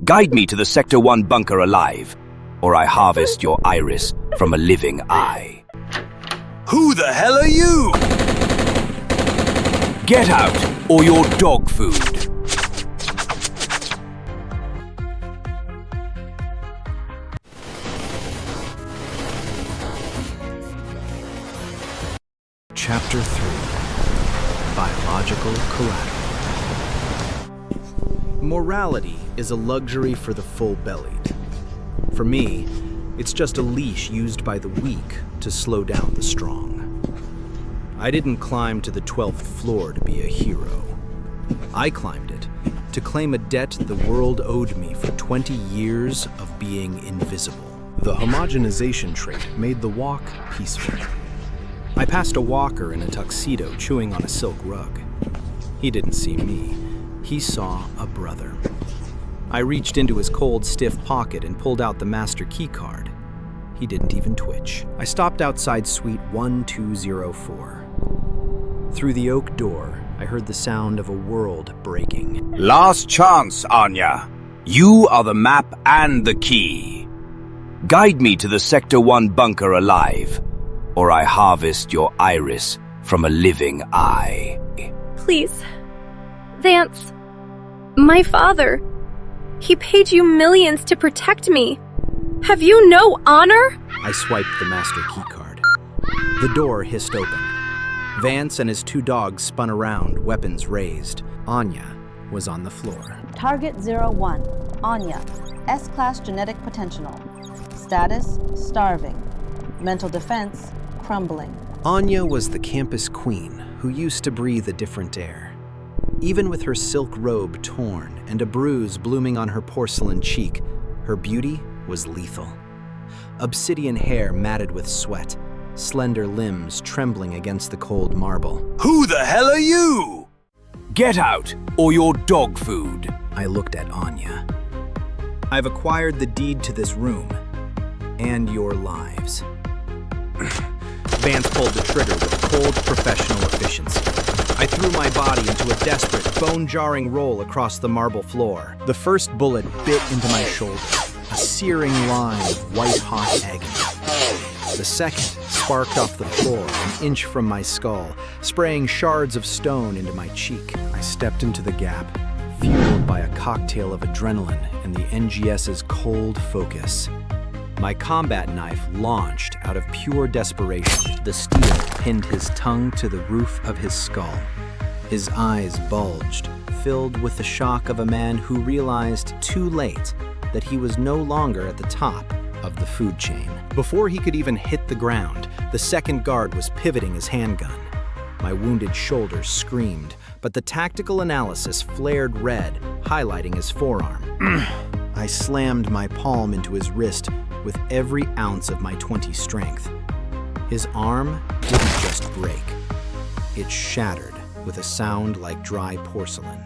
Guide me to the Sector 1 bunker alive, or I harvest your iris from a living eye. Who the hell are you? Get out, or you're dog food. Chapter 3. Biological Collateral. Morality is a luxury for the full-bellied. For me, it's just a leash used by the weak to slow down the strong. I didn't climb to the 12th floor to be a hero. I climbed it to claim a debt the world owed me for 20 years of being invisible. The homogenization trait made the walk peaceful. I passed a walker in a tuxedo chewing on a silk rug. He didn't see me. He saw a brother. I reached into his cold, stiff pocket and pulled out the master key card. He didn't even twitch. I stopped outside suite 1204. Through the oak door, I heard the sound of a world breaking. Last chance, Anya. You are the map and the key. Guide me to the Sector 1 bunker alive, or I harvest your iris from a living eye. Please. Vance. My father. He paid you millions to protect me. Have you no honor? I swiped the master key card. The door hissed open. Vance and his two dogs spun around, weapons raised. Anya was on the floor. Target 01, Anya, S-Class genetic potential. Status, starving. Mental defense, crumbling. Anya was the campus queen who used to breathe a different air. Even with her silk robe torn and a bruise blooming on her porcelain cheek, her beauty was lethal. Obsidian hair matted with sweat, slender limbs trembling against the cold marble. Who the hell are you? Get out, or you're dog food. I looked at Anya. I've acquired the deed to this room and your lives. Vance pulled the trigger with cold professional efficiency. I threw my body into a desperate, bone-jarring roll across the marble floor. The first bullet bit into my shoulder, a searing line of white-hot agony. The second sparked off the floor an inch from my skull, spraying shards of stone into my cheek. I stepped into the gap, fueled by a cocktail of adrenaline and the NGS's cold focus. My combat knife launched out of pure desperation. The steel pinned his tongue to the roof of his skull. His eyes bulged, filled with the shock of a man who realized too late that he was no longer at the top of the food chain. Before he could even hit the ground, the second guard was pivoting his handgun. My wounded shoulder screamed, but the tactical analysis flared red, highlighting his forearm. I slammed my palm into his wrist with every ounce of my 20 strength. His arm didn't just break. It shattered with a sound like dry porcelain.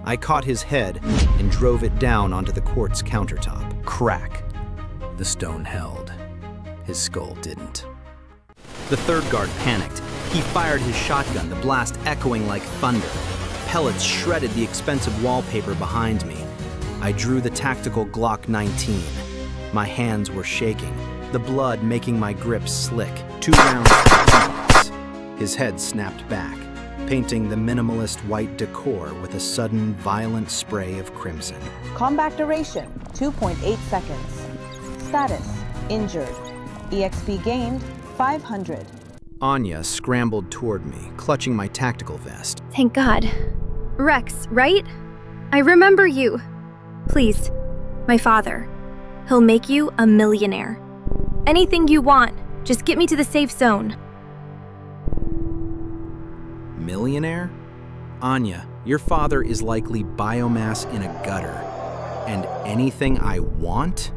I caught his head and drove it down onto the quartz countertop. Crack. The stone held. His skull didn't. The third guard panicked. He fired his shotgun, the blast echoing like thunder. Pellets shredded the expensive wallpaper behind me. I drew the tactical Glock 19. My hands were shaking, the blood making my grip slick. 2 rounds continuous. His head snapped back, painting the minimalist white decor with a sudden, violent spray of crimson. Combat duration, 2.8 seconds. Status, injured. EXP gained, 500. Anya scrambled toward me, clutching my tactical vest. Thank God. Rex, right? I remember you. Please, my father. He'll make you a millionaire. Anything you want, just get me to the safe zone. Millionaire? Anya, your father is likely biomass in a gutter. And anything I want?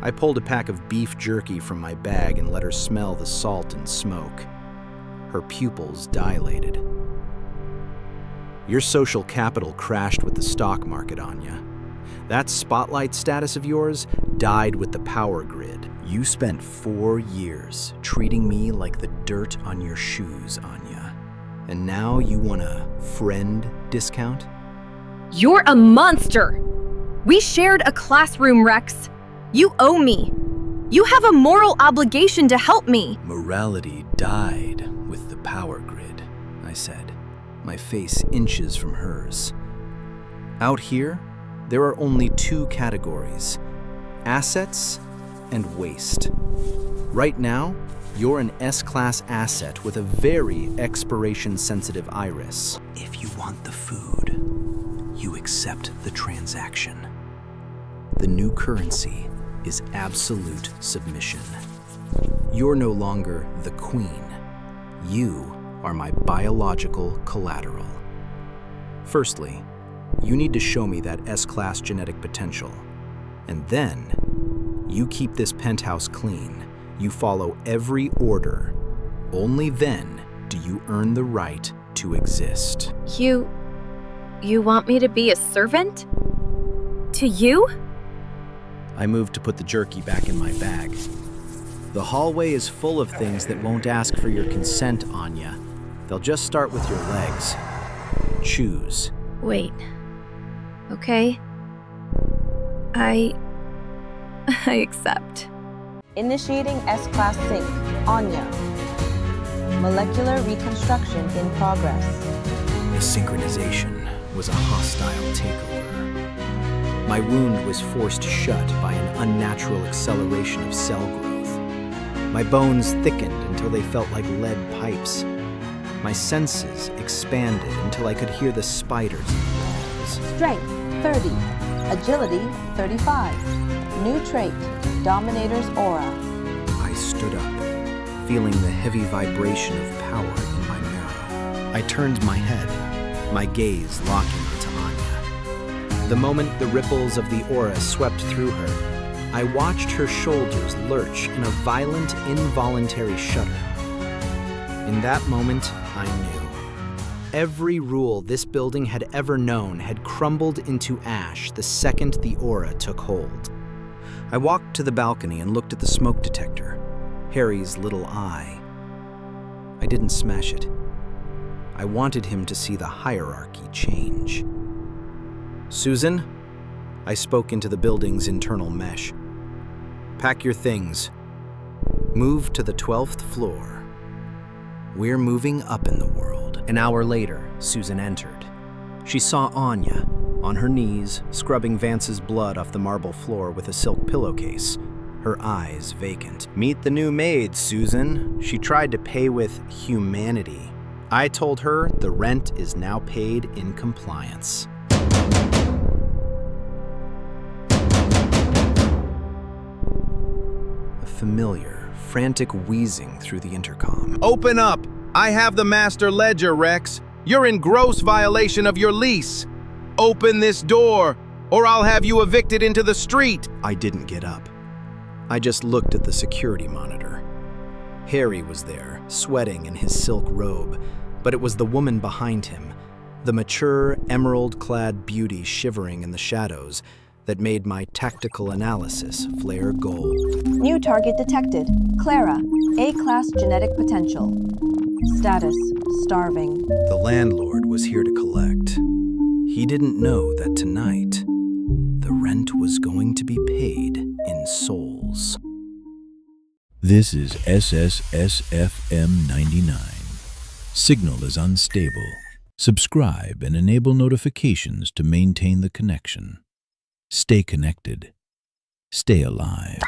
I pulled a pack of beef jerky from my bag and let her smell the salt and smoke. Her pupils dilated. Your social capital crashed with the stock market, Anya. That spotlight status of yours died with the power grid. You spent 4 years treating me like the dirt on your shoes, Anya. And now you want a friend discount? You're a monster! We shared a classroom, Rex. You owe me. You have a moral obligation to help me. Morality died with the power grid, I said, my face inches from hers. Out here, there are only two categories: assets and waste. Right now, you're an S-class asset with a very expiration-sensitive iris. If you want the food, you accept the transaction. The new currency is absolute submission. You're no longer the queen. You are my biological collateral. Firstly, you need to show me that S-class genetic potential. And then, you keep this penthouse clean. You follow every order. Only then do you earn the right to exist. You want me to be a servant? To you? I moved to put the jerky back in my bag. The hallway is full of things that won't ask for your consent, Anya. They'll just start with your legs. Choose. Wait. Okay. I accept. Initiating S-Class sync. Anya. Molecular reconstruction in progress. The synchronization was a hostile takeover. My wound was forced shut by an unnatural acceleration of cell growth. My bones thickened until they felt like lead pipes. My senses expanded until I could hear the spiders in the walls. Strength 30. Agility 35. New trait. Dominator's aura. I stood up, feeling the heavy vibration of power in my marrow. I turned my head, my gaze locking onto Anya. The moment the ripples of the aura swept through her, I watched her shoulders lurch in a violent, involuntary shudder. In that moment, I knew. Every rule this building had ever known had crumbled into ash the second the aura took hold. I walked to the balcony and looked at the smoke detector, Harry's little eye. I didn't smash it. I wanted him to see the hierarchy change. Susan, I spoke into the building's internal mesh. Pack your things. Move to the 12th floor. We're moving up in the world. An hour later, Susan entered. She saw Anya, on her knees, scrubbing Vance's blood off the marble floor with a silk pillowcase, her eyes vacant. Meet the new maid, Susan. She tried to pay with humanity. I told her the rent is now paid in compliance. A familiar, frantic wheezing through the intercom. Open up! I have the master ledger, Rex. You're in gross violation of your lease. Open this door, or I'll have you evicted into the street. I didn't get up. I just looked at the security monitor. Harry was there, sweating in his silk robe, but it was the woman behind him, the mature, emerald-clad beauty shivering in the shadows, that made my tactical analysis flare gold. New target detected. Clara. A-class genetic potential. Status. Starving. The landlord was here to collect. He didn't know that tonight, the rent was going to be paid in souls. This is SSSFM 99. Signal is unstable. Subscribe and enable notifications to maintain the connection. Stay connected. Stay alive.